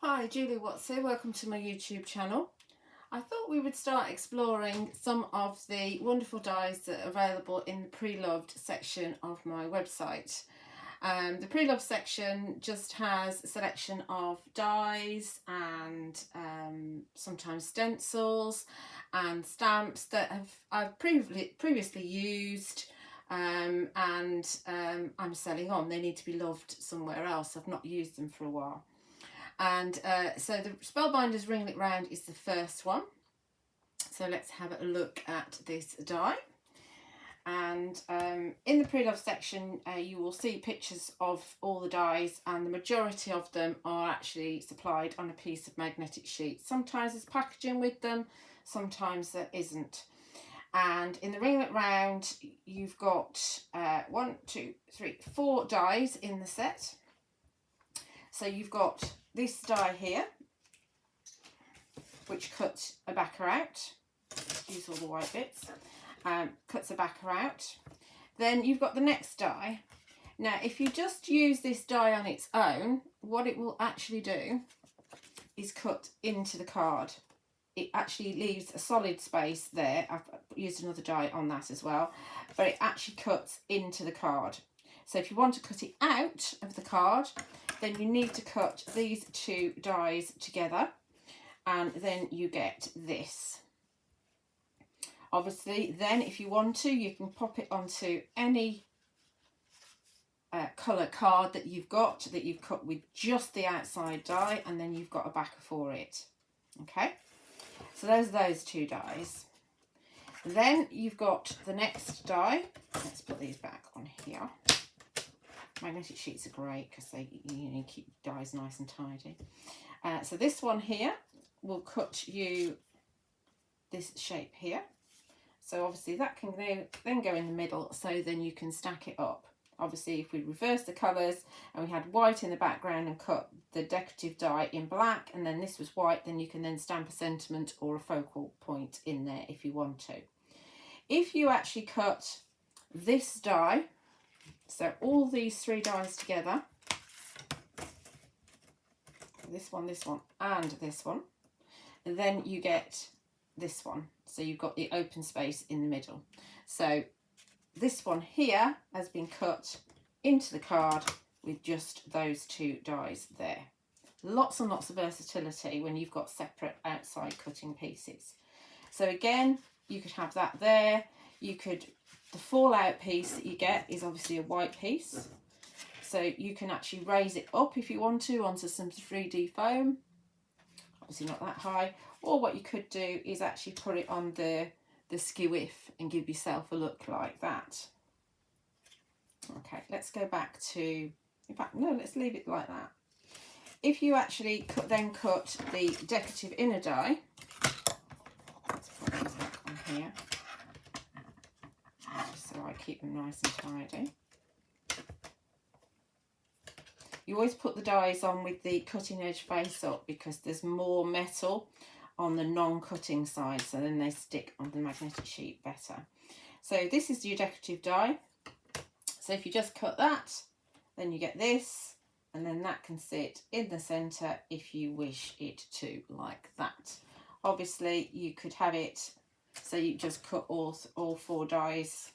Hi, Julie Watts here. Welcome to my YouTube channel. I thought we would start exploring some of the wonderful dies that are available in the pre-loved section of my website. The pre-loved section just has a selection of dies and sometimes stencils and stamps that I've previously used and I'm selling on. They need to be loved somewhere else. I've not used them for a while. And so the Spellbinders Ringlet round is the first one. So let's have a look at this die. And in the pre-loved section you will see pictures of all the dies, and the majority of them are actually supplied on a piece of magnetic sheet. Sometimes there's packaging with them, sometimes there isn't. And in the Ringlet round you've got 4 dies in the set. So you've got this die here, which cuts a backer out. Use all the white bits. Cuts a backer out. Then you've got the next die. Now, if you just use this die on its own, what it will actually do is cut into the card. It actually leaves a solid space there. I've used another die on that as well, but it actually cuts into the card. So if you want to cut it out of the card, then you need to cut these 2 dies together, and then you get this. Obviously, then if you want to, you can pop it onto any colour card that you've got, that you've cut with just the outside die, and then you've got a backer for it. Okay, so there's those 2 dies. Then you've got the next die. Let's put these back on here. Magnetic sheets are great because they keep dies nice and tidy. So this one here will cut you this shape here. So obviously that can then go in the middle, so then you can stack it up. Obviously if we reverse the colours and we had white in the background and cut the decorative die in black, and then this was white, then you can then stamp a sentiment or a focal point in there if you want to. If you actually cut this die, so all these 3 dies together, this one, and this one, and then you get this one. So you've got the open space in the middle. So this one here has been cut into the card with just those 2 dies there. Lots and lots of versatility when you've got separate outside cutting pieces. So again, you could have that there. You could, the fallout piece that you get is obviously a white piece. So you can actually raise it up if you want to onto some 3D foam. Obviously not that high. Or what you could do is actually put it on the skewiff and give yourself a look like that. Okay, let's go back to, in fact, no, let's leave it like that. If you actually then cut the decorative inner die, let's put these back on here, just so I keep them nice and tidy. You always put the dies on with the cutting edge face up because there's more metal on the non-cutting side, so then they stick on the magnetic sheet better. So this is your decorative die. So if you just cut that, then you get this, and then that can sit in the centre if you wish it to, like that. Obviously you could have it so you just cut all 4 dies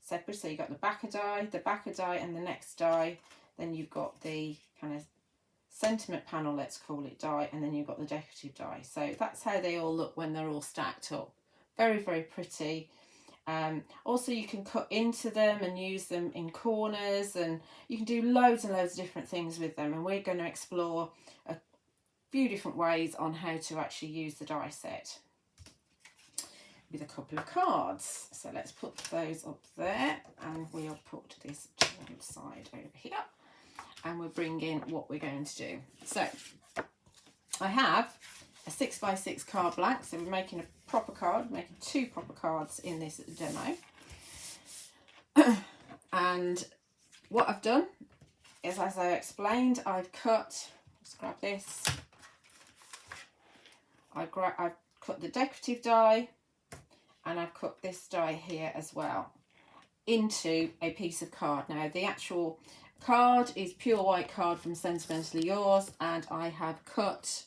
separate. So you've got the backer die and the next die. Then you've got the kind of sentiment panel, let's call it, die, and then you've got the decorative die. So that's how they all look when they're all stacked up. Very, very pretty. Also you can cut into them and use them in corners, and you can do loads and loads of different things with them, and we're going to explore a few different ways on how to actually use the die set with a couple of cards. So let's put those up there, and we'll put this to one side over here, and we'll bring in what we're going to do. So I have a 6x6 card blank, so we're making a proper card, making 2 proper cards in this demo. And what I've done is, as I explained, I've cut, let's grab this, I've cut the decorative die, and I've cut this die here as well into a piece of card. Now the actual card is pure white card from Sentimentally Yours, and I have cut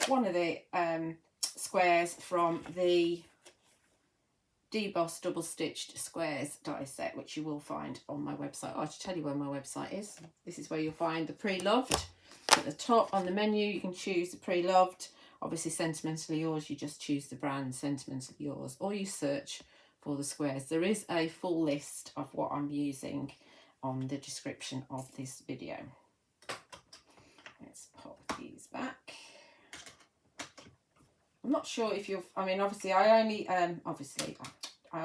one of the squares from the Debossed double stitched squares die set, which you will find on my website. I'll tell you where my website is. This is where you'll find the pre-loved. At the top on the menu you can choose the pre-loved. Obviously Sentimentally Yours, you just choose the brand Sentimentally Yours, or you search for the squares. There is a full list of what I'm using on the description of this video. Let's pop these back. I'm not sure if you've, I mean, obviously I only, I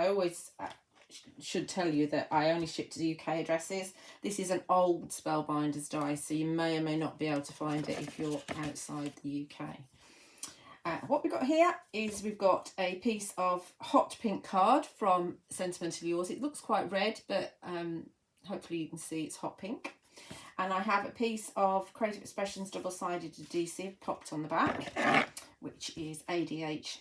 always should tell you that I only ship to the UK addresses. This is an old Spellbinders die, so you may or may not be able to find it if you're outside the UK. What we've got here is we've got a piece of hot pink card from Sentimentally Yours. It looks quite red, but hopefully you can see it's hot pink. And I have a piece of Creative Expressions double-sided adhesive popped on the back, which is ADHA4,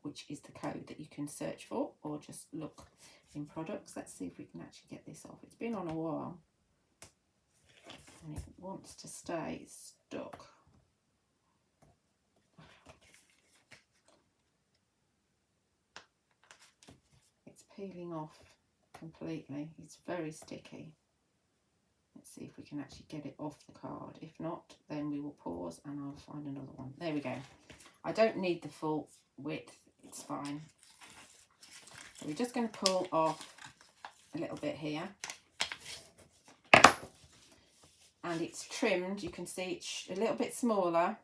which is the code that you can search for or just look in products. Let's see if we can actually get this off. It's been on a while and it wants to stay stuck. It's peeling off completely. It's very sticky. Let's see if we can actually get it off the card. If not, then we will pause and I'll find another one. There we go. I don't need the full width, it's fine. So we're just going to pull off a little bit here. And it's trimmed, you can see it's a little bit smaller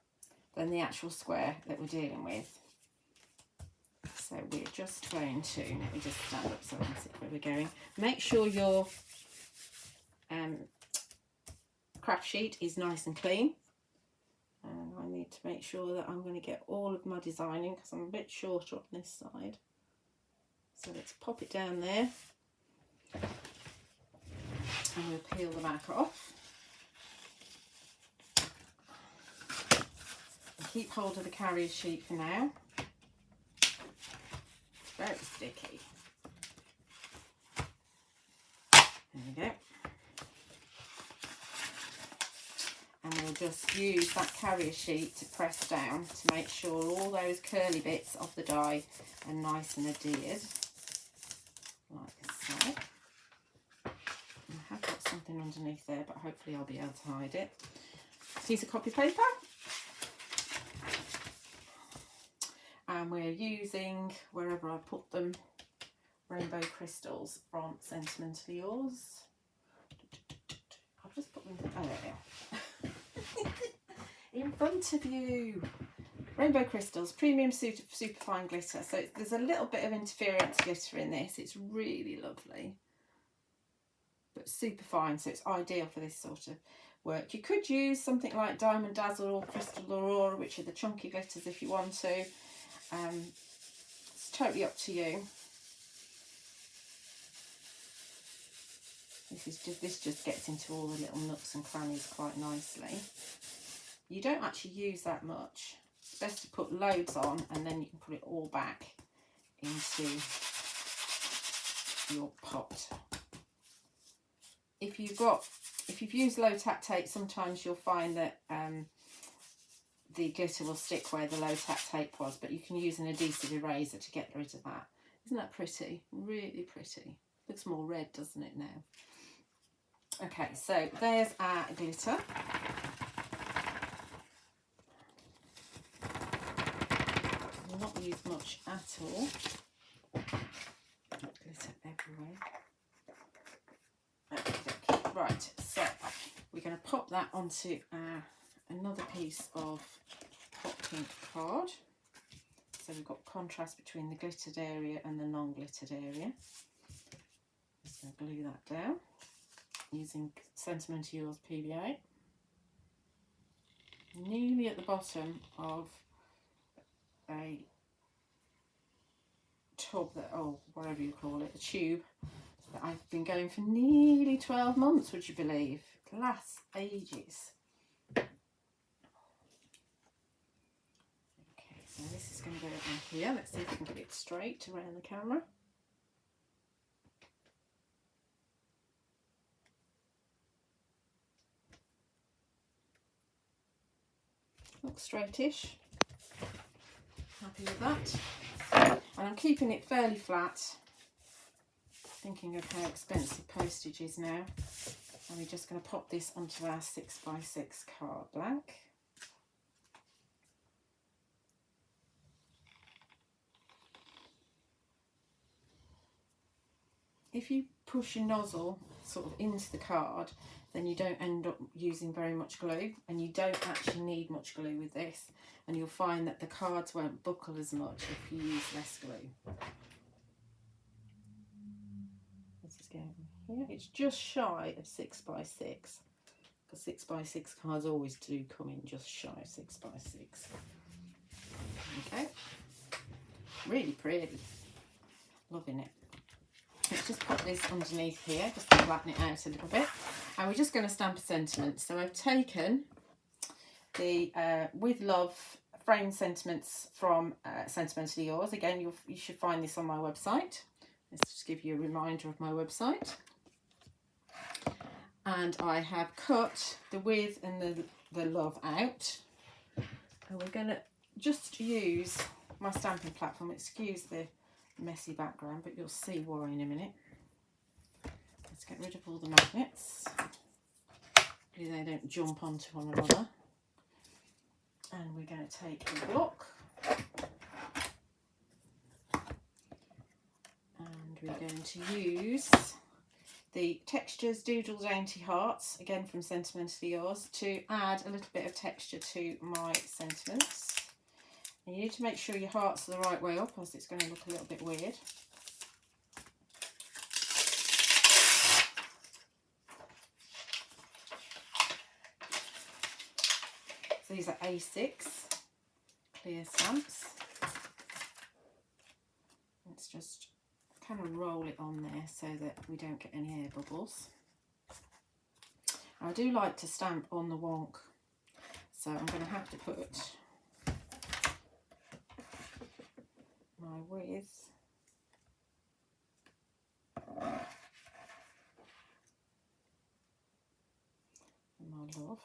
than the actual square that we're dealing with. So we're just going to, let me just stand up so I can see where we're going. Make sure your craft sheet is nice and clean. And I need to make sure that I'm going to get all of my design in because I'm a bit shorter on this side. So let's pop it down there. And we'll peel the back off. And keep hold of the carrier sheet for now. It's very sticky. There we go. And we'll just use that carrier sheet to press down to make sure all those curly bits of the die are nice and adhered, like so. I have got something underneath there, but hopefully I'll be able to hide it. Piece of copy paper. And we're using, wherever I put them, rainbow crystals from Sentimentally Yours. I'll just put them, oh there we are. In front of you. Rainbow crystals, premium superfine glitter. So there's a little bit of interference glitter in this. It's really lovely, but super fine, so it's ideal for this sort of work. You could use something like Diamond Dazzle or Crystal Aurora, which are the chunky glitters, if you want to. It's totally up to you. This just gets into all the little nooks and crannies quite nicely. You don't actually use that much. It's best to put loads on and then you can put it all back into your pot. If you've used low tack tape, sometimes you'll find that the glitter will stick where the low tack tape was, but you can use an adhesive eraser to get rid of that. Isn't that pretty? Really pretty. Looks more red, doesn't it now? Okay, so there's our glitter. I've not used much at all. Glitter everywhere. Okay, right, so we're going to pop that onto another piece of hot pink card. So we've got contrast between the glittered area and the non-glittered area. Just going to glue that down using Sentimentally Yours PVA. Nearly at the bottom of a tub that, oh, whatever you call it, a tube that I've been going for nearly 12 months, would you believe? It lasts ages. Okay, so this is going to go in here. Let's see if we can get it straight around the camera. Looks straightish. Happy with that. And I'm keeping it fairly flat, thinking of how expensive postage is now. And we're just going to pop this onto our 6x6 card blank. If you push your nozzle sort of into the card, then you don't end up using very much glue, and you don't actually need much glue with this, and you'll find that the cards won't buckle as much if you use less glue. This is going here. It's just shy of 6x6, because 6x6 cards always do come in just shy of 6x6. Okay, really pretty, loving it. Let's just put this underneath here just to flatten it out a little bit, and we're just going to stamp a sentiment. So I've taken the With Love framed sentiments from Sentimentally Yours. Again, you should find this on my website. Let's just give you a reminder of my website. And I have cut the with and the love out, and we're going to just use my stamping platform. Excuse the messy background, but you'll see why in a minute. Let's get rid of all the magnets. Hopefully they don't jump onto one another. And we're going to take a block, and we're going to use the Textures Doodle Dainty Hearts, again from Sentimentally Yours, to add a little bit of texture to my sentiments. And you need to make sure your hearts are the right way up, or else it's going to look a little bit weird. So these are A6 clear stamps. Let's just kind of roll it on there so that we don't get any air bubbles. I do like to stamp on the wonk, so I'm going to have to put my with and my love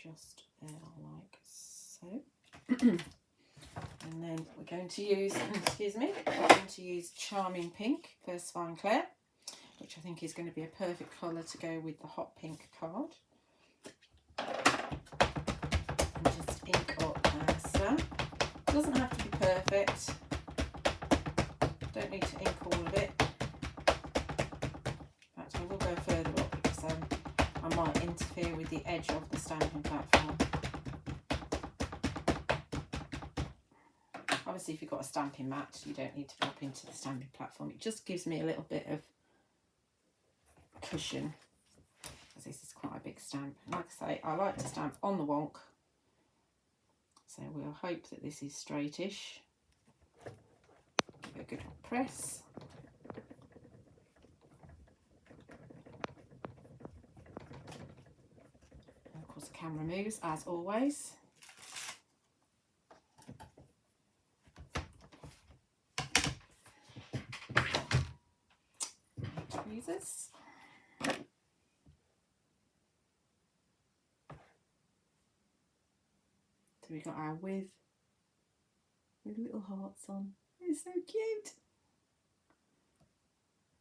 just there like so. And then we're going to use, excuse me, we're going to use Charming Pink, First Fine Clair, which I think is going to be a perfect colour to go with the hot pink card. And just ink up our stamp. Doesn't have to be perfect. Don't need to ink all of it. In fact, I will go further up because I might interfere with the edge of the stamping platform. Obviously, if you've got a stamping mat, you don't need to drop into the stamping platform. It just gives me a little bit of cushion, because this is quite a big stamp. And like I say, I like to stamp on the wonk, so we'll hope that this is straightish. Give it a good press. And of course, the camera moves as always. Tweezers. So we've got our with little hearts on. It's so cute.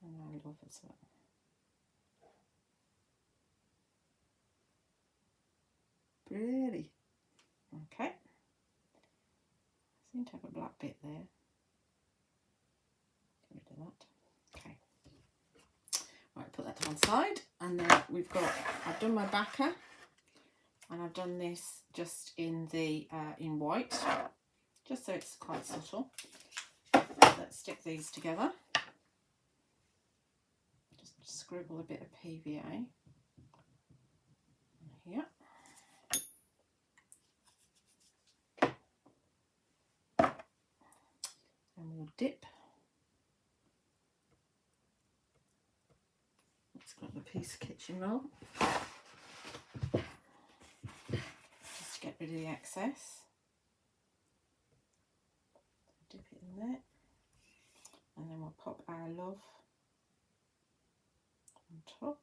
And our love as well. Pretty. Okay. I seem to have a black bit there. Get rid of that. Okay. Right, put that to one side, and then we've got, I've done my backer, and I've done this just in the in white, just so it's quite subtle. Let's stick these together. Just scribble a bit of PVA here. And we'll dip. Let's grab a piece of kitchen roll. Just to get rid of the excess. Dip it in there. And then we'll pop our love on top.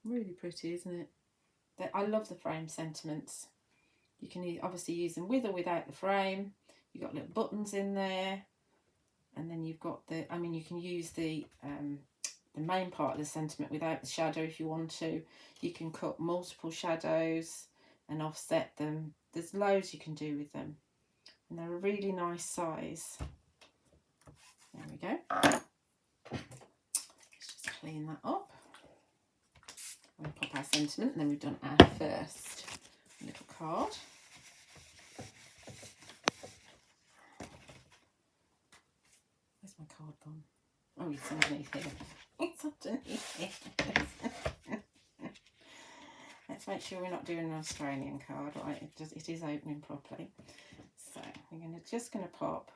Really pretty, isn't it? I love the frame sentiments. You can obviously use them with or without the frame. You've got little buttons in there, and then you've got the, I mean, you can use the main part of the sentiment without the shadow if you want to. You can cut multiple shadows and offset them. There's loads you can do with them, and they're a really nice size. There we go. Let's just clean that up. We'll pop our sentiment, and then we've done our first little card. Where's my card gone? Oh, it's underneath here. It's underneath here. Let's make sure we're not doing an Australian card, right? It is opening properly. So we're just going to pop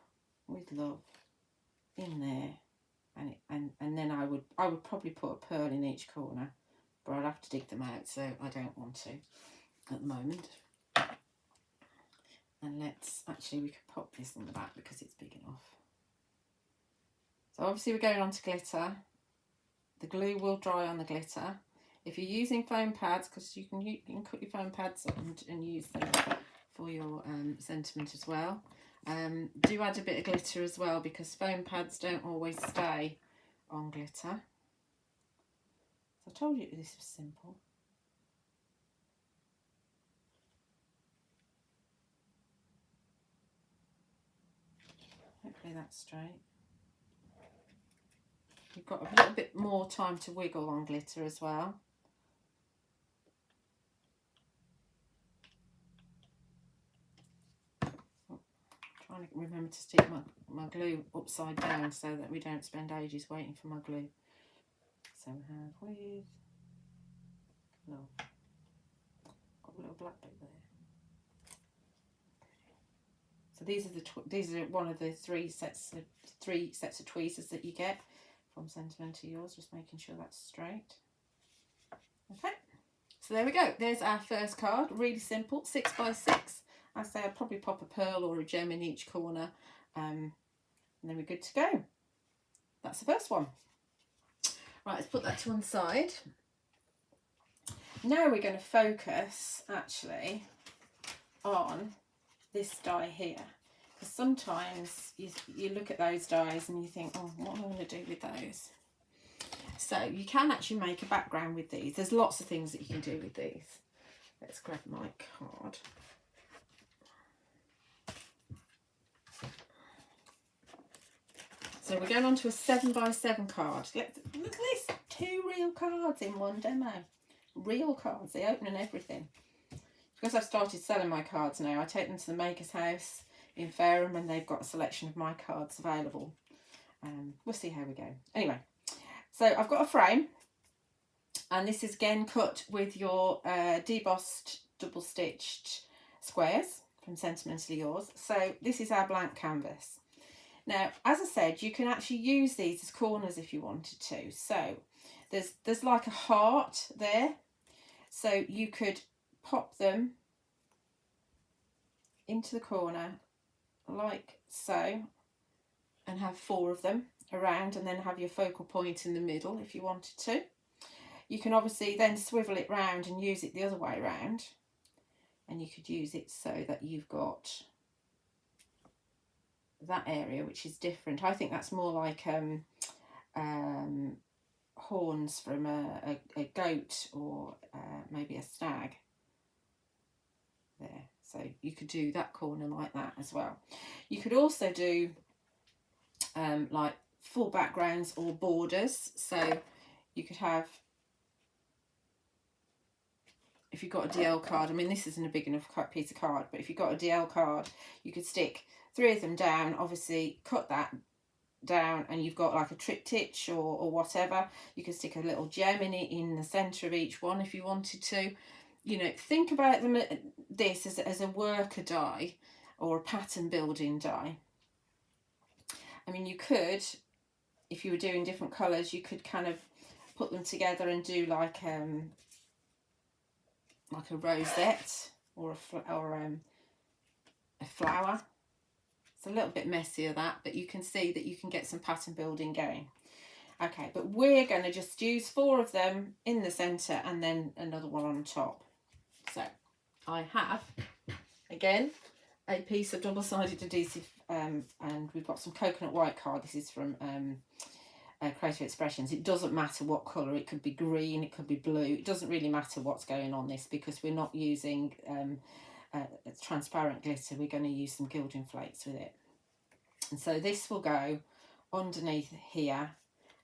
with love in there, and then I would probably put a pearl in each corner, but I'd have to dig them out, so I don't want to at the moment. And let's actually, we could pop this on the back because it's big enough. So obviously we're going on to glitter. The glue will dry on the glitter. If you're using foam pads, because you can cut your foam pads up and use them for your sentiment as well. Do add a bit of glitter as well, because foam pads don't always stay on glitter. So I told you this was simple. Hopefully that's straight. You've got a little bit more time to wiggle on glitter as well. Trying to remember to stick my glue upside down so that we don't spend ages waiting for my glue. So we have with love. Got a little black bit there. So these are one of the three sets of tweezers that you get from SentimentallyYours. Just making sure that's straight. Okay. So there we go. There's our first card. Really simple, 6 by 6. I say I'd probably pop a pearl or a gem in each corner, and then we're good to go. That's the first one. Right, let's put that to one side. Now we're going to focus actually on this die here, because sometimes you look at those dies and you think, oh, what am I going to do with those? So you can actually make a background with these. There's lots of things that you can do with these. Let's grab my card. So we're going on to a 7 by 7 card. Look at this, 2 real cards in one demo. Real cards, they open and everything. Because I've started selling my cards now, I take them to the Maker's House in Fareham and they've got a selection of my cards available. We'll see how we go. Anyway, so I've got a frame, and this is again cut with your debossed double stitched squares from SentimentallyYours. So this is our blank canvas. Now, as I said, you can actually use these as corners if you wanted to. So there's like a heart there. So you could pop them into the corner like so and have 4 of them around, and then have your focal point in the middle if you wanted to. You can obviously then swivel it round and use it the other way around, and you could use it so that you've got that area which is different. I think that's more like horns from a goat or maybe a stag there. So you could do that corner like that as well. You could also do like full backgrounds or borders. So you could have, if you've got a DL card, I mean this isn't a big enough piece of card, but if you've got a DL card, you could stick 3 of them down, obviously cut that down, and you've got like a triptych or whatever. You could stick a little gem in the centre of each one if you wanted to. You know, think about them, this as a worker die or a pattern building die. I mean, you could, if you were doing different colours, you could kind of put them together and do like a rosette or a flower. It's a little bit messier that, but you can see that you can get some pattern building going. Okay, but we're going to just use 4 of them in the centre and then another one on top. So I have, again, a piece of double-sided adhesive, and we've got some coconut white card. This is from Creative Expressions. It doesn't matter what colour, it could be green, it could be blue, it doesn't really matter what's going on this, because we're not using transparent glitter. We're going to use some gilding flakes with it. And so this will go underneath here,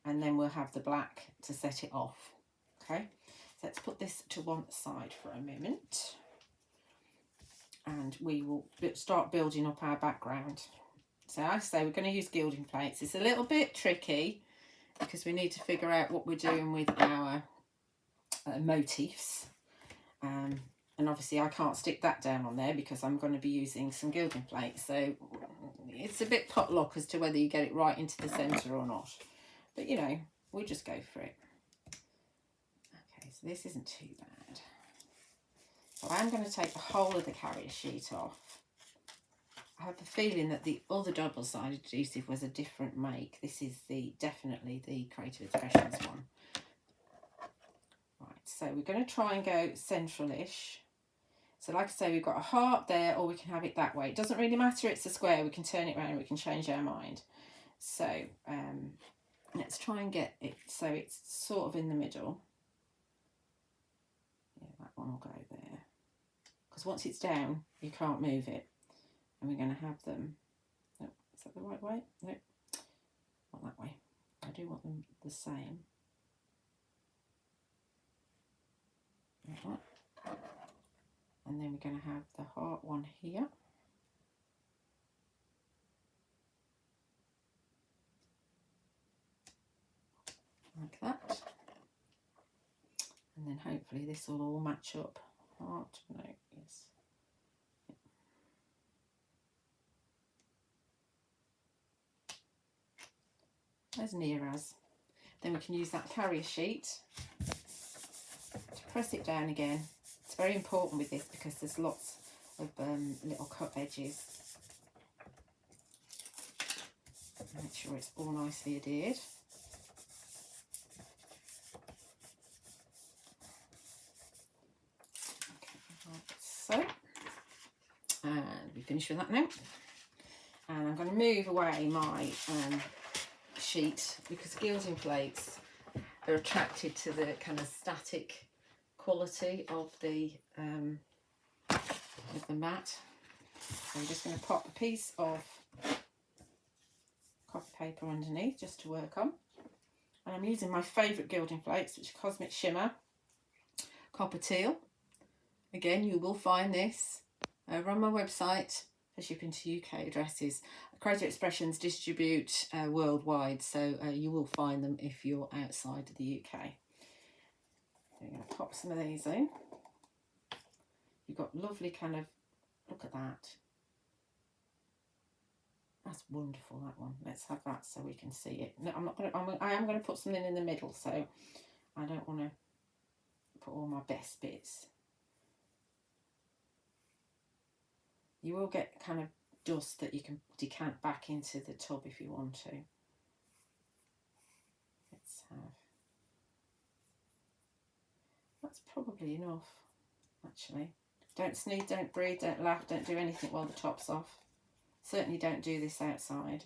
and then we'll have the black to set it off. Okay, so let's put this to one side for a moment, and we will start building up our background. So I say we're going to use gilding flakes. It's a little bit tricky because we need to figure out what we're doing with our motifs. And obviously I can't stick that down on there because I'm going to be using some gilding flakes. So it's a bit potluck as to whether you get it right into the centre or not. But, you know, we'll just go for it. Okay, so this isn't too bad. So I'm going to take the whole of the carrier sheet off. I have a feeling that the other double-sided adhesive was a different make. This is definitely the Creative Expressions one. Right, so we're going to try and go central-ish. So like I say, we've got a heart there, or we can have it that way. It doesn't really matter, it's a square. We can turn it around, we can change our mind. So let's try and get it so it's sort of in the middle. Yeah, that one will go there. Because once it's down, you can't move it. And we're going to have them, oh, is that the right way? No, not that way. I do want them the same. Like that. And then we're going to have the heart one here. Like that. And then hopefully this will all match up. Heart, no, yes. As near as. Then we can use that carrier sheet to press it down again. It's very important with this because there's lots of little cut edges. Make sure it's all nicely adhered. Okay, like so. And we finish with that now. And I'm going to move away my sheet because gilding flakes are attracted to the kind of static quality of the mat. So I'm just going to pop a piece of copy paper underneath just to work on. And I'm using my favourite gilding flakes, which are Cosmic Shimmer, Copper Teal. Again, you will find this over on my website for shipping to UK addresses. Creative Expressions distribute worldwide, so you will find them if you're outside of the UK. I'm going to pop some of these in. You've got lovely kind of, look at that. That's wonderful, that one. Let's have that so we can see it. No, I'm not going to, I am going to put something in the middle, so I don't want to put all my best bits. You will get kind of dust that you can decant back into the tub if you want to. Let's have, that's probably enough, actually. Don't sneeze, don't breathe, don't laugh, don't do anything while the top's off. Certainly don't do this outside.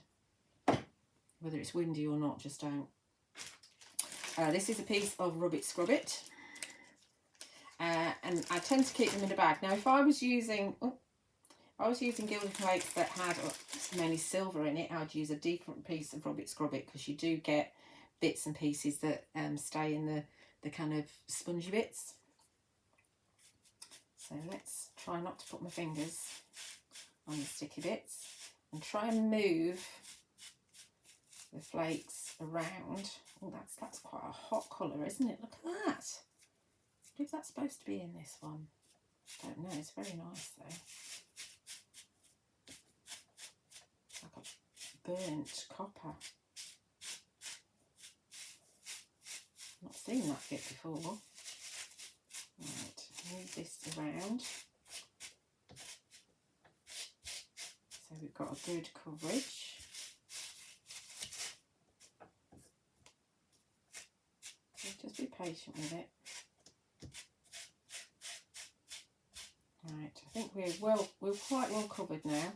Whether it's windy or not, just don't. This is a piece of Rubit Scrubit. And I tend to keep them in a bag. Now, if I was using gilding flakes that had mainly silver in it, I'd use a different piece of Rubit Scrubit because you do get bits and pieces that stay in the kind of spongy bits. So let's try not to put my fingers on the sticky bits and try and move the flakes around. Oh, that's quite a hot colour, isn't it? Look at that. I believe that's supposed to be in this one. Don't know, it's very nice though. Like a burnt copper. Not seen that bit before. Right, move this around. So we've got a good coverage. patient with it. Right, I think we're quite well covered now.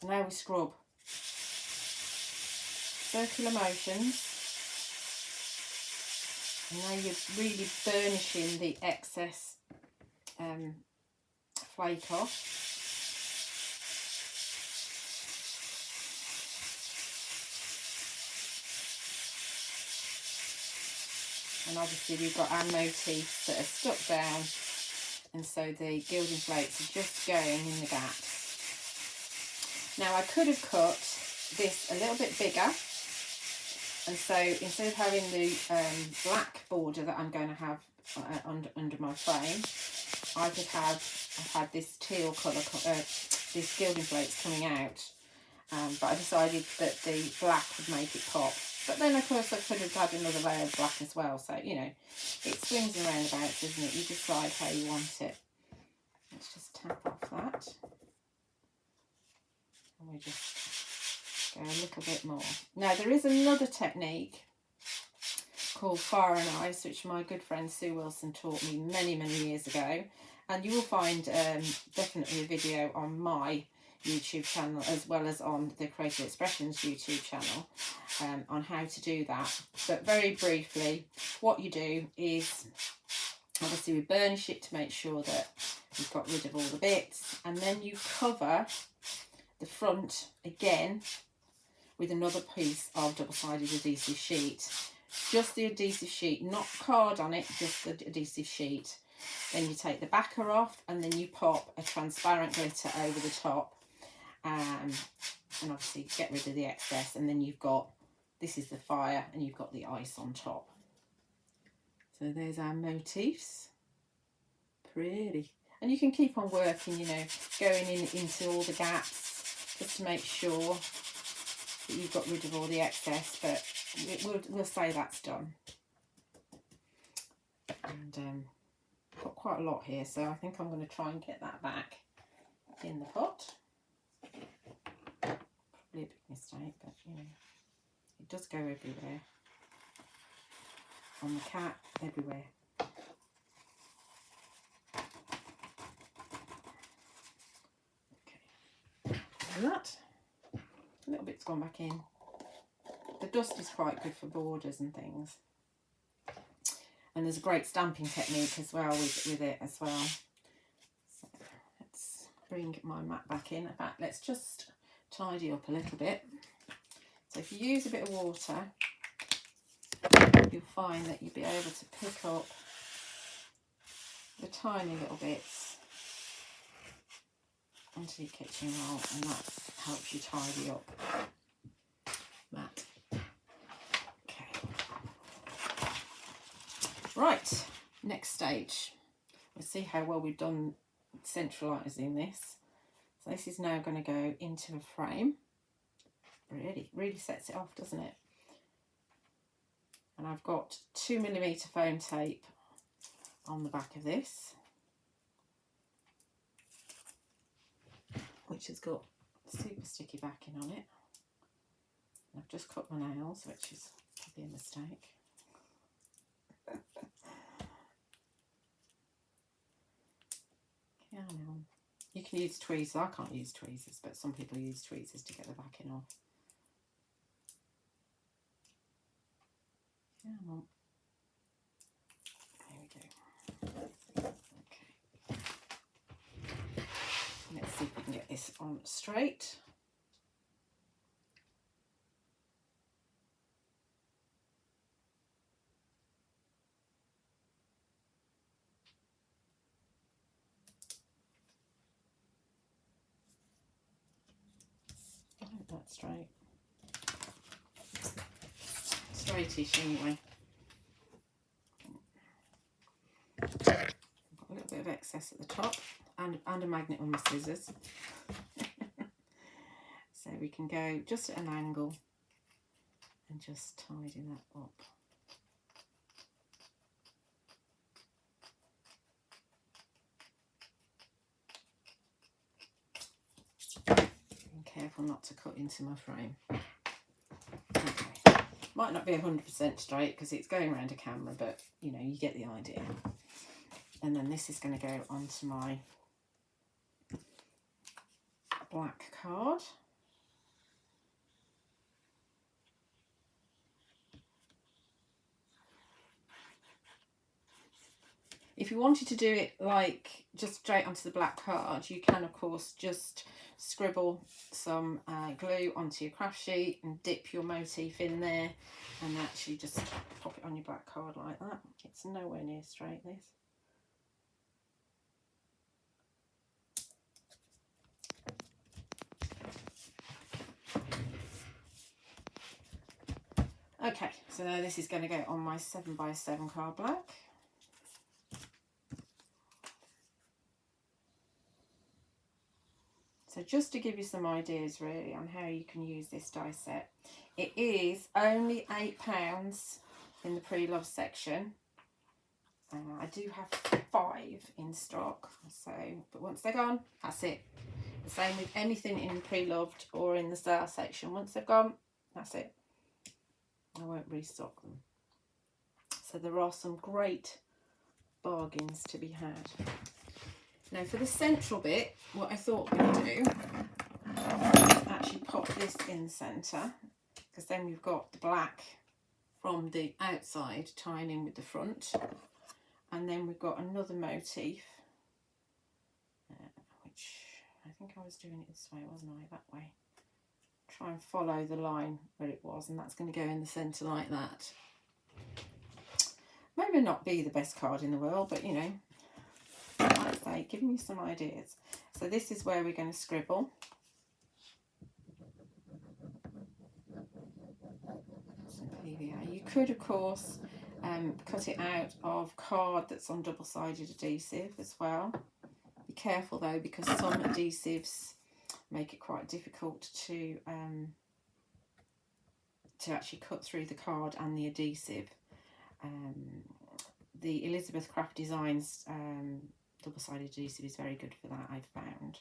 Now we scrub. Circular motions. And now you're really burnishing the excess flake off. And obviously we've got our motifs that are stuck down, and so the gilding flakes are just going in the gaps. Now I could have cut this a little bit bigger, and so instead of having the black border that I'm going to have under my frame, I could have had this teal colour, this gilding flakes coming out, but I decided that the black would make it pop. But then, of course, I could have had another layer of black as well. So, you know, it swings and roundabouts, isn't it? You decide how you want it. Let's just tap off that. And we just go a little bit more. Now, there is another technique called Fire and Ice, which my good friend Sue Wilson taught me many, many years ago. And you will find definitely a video on my YouTube channel as well as on the Creative Expressions YouTube channel on how to do that. But very briefly, what you do is obviously we burnish it to make sure that you've got rid of all the bits, and then you cover the front again with another piece of double-sided adhesive sheet. Just the adhesive sheet, not card on it, just the adhesive sheet. Then you take the backer off and then you pop a transparent glitter over the top. And obviously get rid of the excess, and then you've got, this is the fire, and you've got the ice on top. So there's our motifs. Pretty. And you can keep on working, you know, going into all the gaps just to make sure that you've got rid of all the excess, but we'll say that's done. And got quite a lot here, so I think I'm going to try and get that back in the pot. Probably a big mistake, but you know, it does go everywhere. On the cat, everywhere. Okay, and that, a little bit's gone back in. The dust is quite good for borders and things. And there's a great stamping technique as well with it as well. So let's bring my mat back in. In fact, let's just tidy up a little bit. So if you use a bit of water, you'll find that you'll be able to pick up the tiny little bits onto your kitchen roll, and that helps you tidy up that. Okay. Right, next stage. We'll see how well we've done centralising this. So this is now going to go into a frame. Really sets it off, doesn't it? And I've got 2mm foam tape on the back of this, which has got super sticky backing on it. And I've just cut my nails, which is probably a mistake. Yeah, I know. You can use tweezers. I can't use tweezers, but some people use tweezers to get the backing off. Yeah, well, there we go. Okay. Let's see if we can get this on straight. I hope that's straight. Straightish anyway. I've got a little bit of excess at the top and a magnet on my scissors. So we can go just at an angle and just tidy that up. Careful not to cut into my frame. Okay. Might not be 100% straight because it's going around a camera, but you know, you get the idea. And then this is going to go onto my black card. If you wanted to do it like just straight onto the black card, you can of course just scribble some glue onto your craft sheet and dip your motif in there and actually just pop it on your black card like that. It's nowhere near straight, this. Okay, so now this is going to go on my 7x7 card black. So just to give you some ideas really on how you can use this die set, it is only £8 in the pre-loved section. I do have 5 in stock, so but once they're gone, that's it. The same with anything in pre-loved or in the sale section. Once they've gone, that's it. I won't restock them. So there are some great bargains to be had. Now for the central bit, what I thought we would do is actually pop this in the centre, because then we've got the black from the outside tying in with the front, and then we've got another motif, which I think I was doing it this way, wasn't I? That way. Try and follow the line where it was, and that's going to go in the centre like that. Maybe not be the best card in the world, but you know, like I say, giving you some ideas. So this is where we're going to scribble. Some PVA. You could, of course, cut it out of card that's on double-sided adhesive as well. Be careful though, because some adhesives make it quite difficult to actually cut through the card and the adhesive. The Elizabeth Craft Designs double-sided adhesive is very good for that, I've found.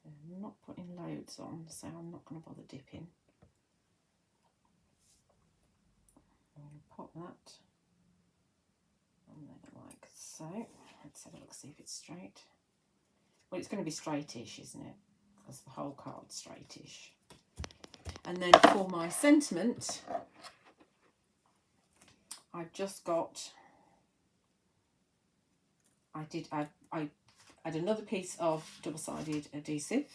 I'm not putting loads on, so I'm not going to bother dipping. I'm going to pop that on there like so. Let's have a look, see if it's straight. Well, it's going to be straightish, isn't it? Because the whole card's straightish. And then for my sentiment, I've just got, I had another piece of double-sided adhesive,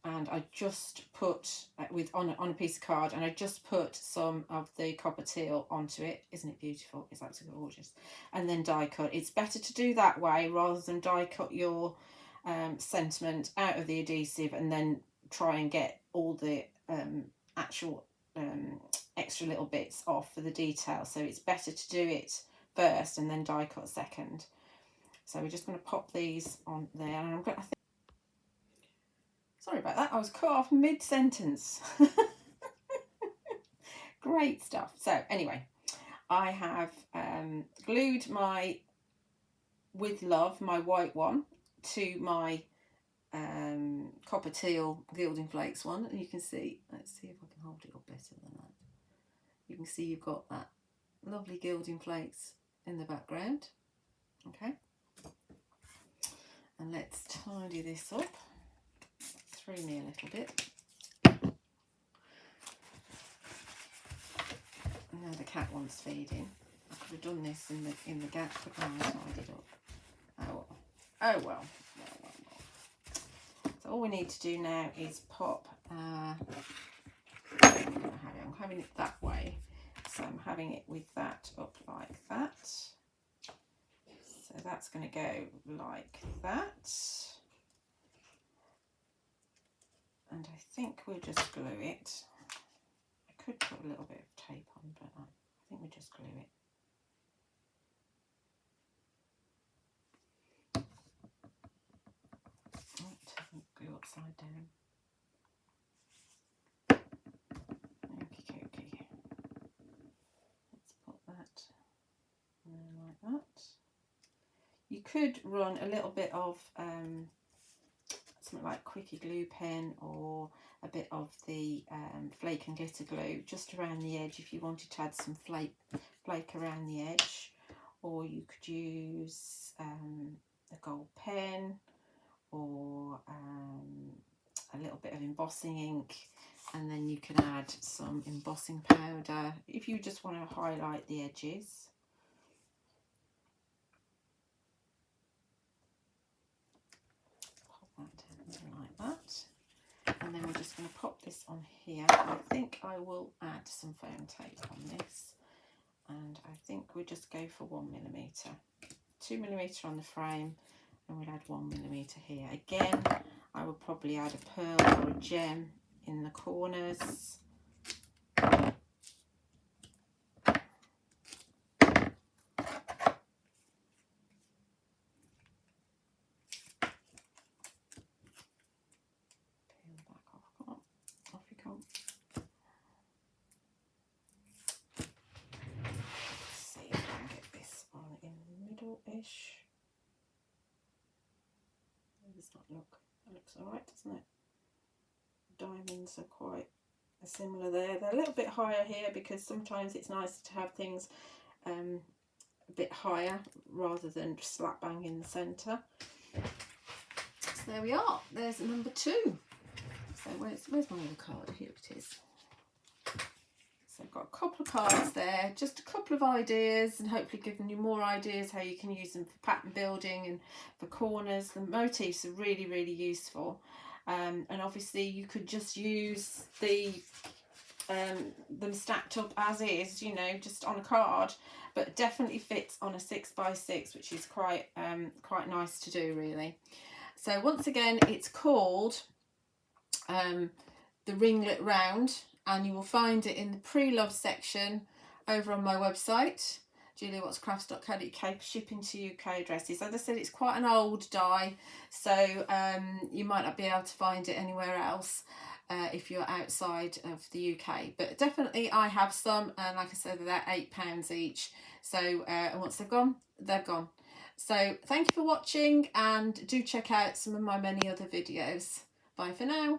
and I just put on a piece of card, and I just put some of the copper teal onto it. Isn't it beautiful? It's absolutely gorgeous. And then die cut. It's better to do that way rather than die cut your sentiment out of the adhesive and then try and get all the actual extra little bits off for the detail. So it's better to do it first and then die cut second. So we're just going to pop these on there, and I'm going to, sorry about that, I was cut off mid-sentence. Great stuff. So anyway, I have glued my With Love, my white one, to my copper teal Gilding Flakes one, and you can see, let's see if I can hold it up better than that. You can see you've got that lovely Gilding Flakes in the background. Okay, and let's tidy this up. Threw me a little bit. Now the cat wants feeding. I could have done this in the gap, but now I tied it up. Oh well. Oh well. So all we need to do now is pop. I'm having it that way, so I'm having it with that up like that. So that's going to go like that. And I think we'll just glue it. I could put a little bit of tape on, but I think we'll just glue it. Glue upside down. Okay. Let's put that like that. You could run a little bit of something like Quickie glue pen or a bit of the flake and glitter glue just around the edge if you wanted to add some flake around the edge, or you could use a gold pen or a little bit of embossing ink, and then you can add some embossing powder if you just want to highlight the edges. Pop that down like that, and then we're just going to pop this on here. I think I will add some foam tape on this, and I think we'll just go for 1mm, 2mm on the frame, and we'll add 1mm here. Again, I will probably add a pearl or a gem in the corners. Ish. How does that look? That looks alright, doesn't it? Diamonds are quite similar there. They're a little bit higher here because sometimes it's nice to have things a bit higher rather than slap bang in the centre. So there we are. There's number 2. So where's my other card? Here it is. So I've got a couple of cards there, just a couple of ideas, and hopefully giving you more ideas how you can use them for pattern building and for corners. The motifs are really, really useful, and obviously you could just use them stacked up as is, you know, just on a card, but it definitely fits on a 6x6, which is quite nice to do, really. So once again, it's called the Ringlet Round, and you will find it in the pre-love section over on my website, juliawattscrafts.co.uk, for shipping to UK addresses. As I said, it's quite an old die, so you might not be able to find it anywhere else if you're outside of the UK. But definitely I have some, and like I said, they're £8 each. So and once they're gone, they're gone. So thank you for watching, and do check out some of my many other videos. Bye for now.